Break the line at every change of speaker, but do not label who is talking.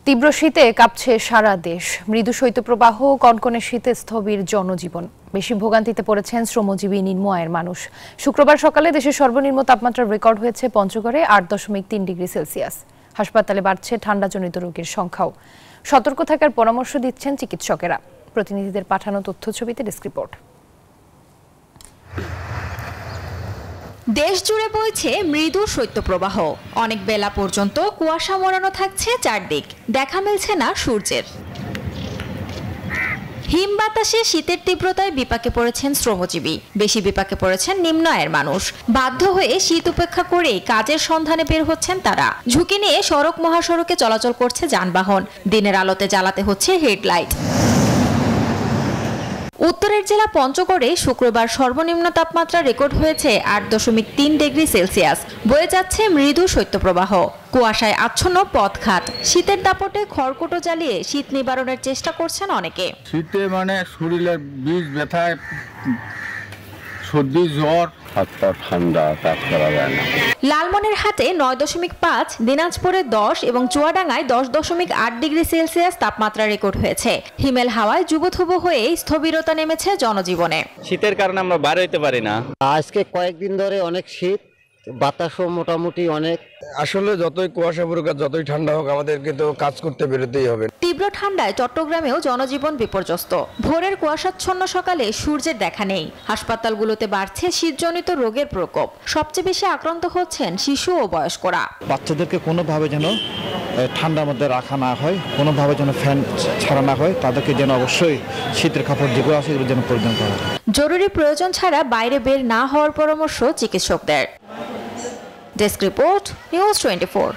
তীব্র শীতে কাঁপছে সারা দেশ। মৃদু শৈত্যপ্রবাহ, কনকনে শীতে স্থবির জনজীবন। বেশি ভোগান্তিতে পড়েছেন শ্রমজীবী নিম্ন আয়ের মানুষ। শুক্রবার সকালে দেশের সর্বনিম্ন তাপমাত্রা রেকর্ড হয়েছে পঞ্চগড়ে 8.3 ডিগ্রি সেলসিয়াস। হাসপাতালে বাড়ছে ঠান্ডাজনিত রোগীর সংখ্যাও। সতর্ক থাকার পরামর্শ দিচ্ছেন চিকিৎসকেরা। প্রতিনিধিদের পাঠানো তথ্যছবিতে ডেস্ক রিপোর্ট।
দেশ জুড়ে বইছে মৃদু শৈত্যপ্রবাহ। অনেক বেলা পর্যন্ত কুয়াশা মোড়ানো থাকছে চারদিক, দেখা মিলছে না সূর্যের। হিম বাতাসে শীতের তীব্রতায় বিপাকে পড়েছেন শ্রমজীবী, বেশি বিপাকে পড়েছেন নিম্ন আয়ের মানুষ। বাধ্য হয়ে শীত উপেক্ষা করেই কাজের সন্ধানে বের হচ্ছেন তারা। ঝুঁকি নিয়ে সড়ক মহাসড়কে চলাচল করছে যানবাহন, দিনের আলোতে জ্বালাতে হচ্ছে হেডলাইট। উত্তরের জেলা পঞ্চগড়ে শুক্রবার সর্বনিম্ন তাপমাত্রা রেকর্ড হয়েছে 8.3 ডিগ্রি সেলসিয়াস। বয়ে যাচ্ছে মৃদু শৈত্যপ্রবাহ। কুয়াশায় আচ্ছন্ন পথঘাট। শীতের দাপটে খড়কুটো জ্বালিয়ে শীত নিবারণের চেষ্টা করছেন অনেকে।
শীতে শরীরের বীজ ব্যথায়, সর্দি, জ্বর, হাতটা ঠান্ডা, কাজ করা যায় না।
লালমনিরহাটে 9.5, দিনাজপুরে 10 এবং চুয়াডাঙ্গায় 10.8 ডিগ্রি সেলসিয়াস তাপমাত্রা রেকর্ড হয়েছে। হিমেল হাওয়ায় যুবথুবু হয়ে স্থবিরতা নেমেছে জনজীবনে।
শীতের কারণে আমরা বার হইতে পারি না।
আজকে কয়েকদিন ধরে অনেক শীত, বাতাসও মোটামুটি অনেক।
আসলে যতই কুয়াশা পড়ুক আর যতই ঠান্ডা হোক, আমাদেরকে তো কাজ করতে বেরোতেই হবে।
তীব্র ঠান্ডায় চট্টগ্রামেও জনজীবন বিপর্যস্ত। ভোরের কুয়াশাচ্ছন্ন সকালে সূর্যের দেখা নেই। হাসপাতালগুলোতে বাড়ছে শীতজনিত রোগের প্রকোপ। সবচেয়ে বেশি আক্রান্ত হচ্ছেন শিশু ও বয়স্করা।
বাচ্চাদেরকে কোনোভাবে যেন ঠান্ডার মধ্যে রাখা না হয়, কোনোভাবে যেন ফ্যান ছাড়া না হয়, তাদেরকে যেন অবশ্যই শীতের কাপড় যেগুলো আছে এগুলো যেন পরিধান করা হয়।
জরুরি প্রয়োজন ছাড়া বাইরে বের না হওয়ার পরামর্শ চিকিৎসকদের। Desk report, news 24।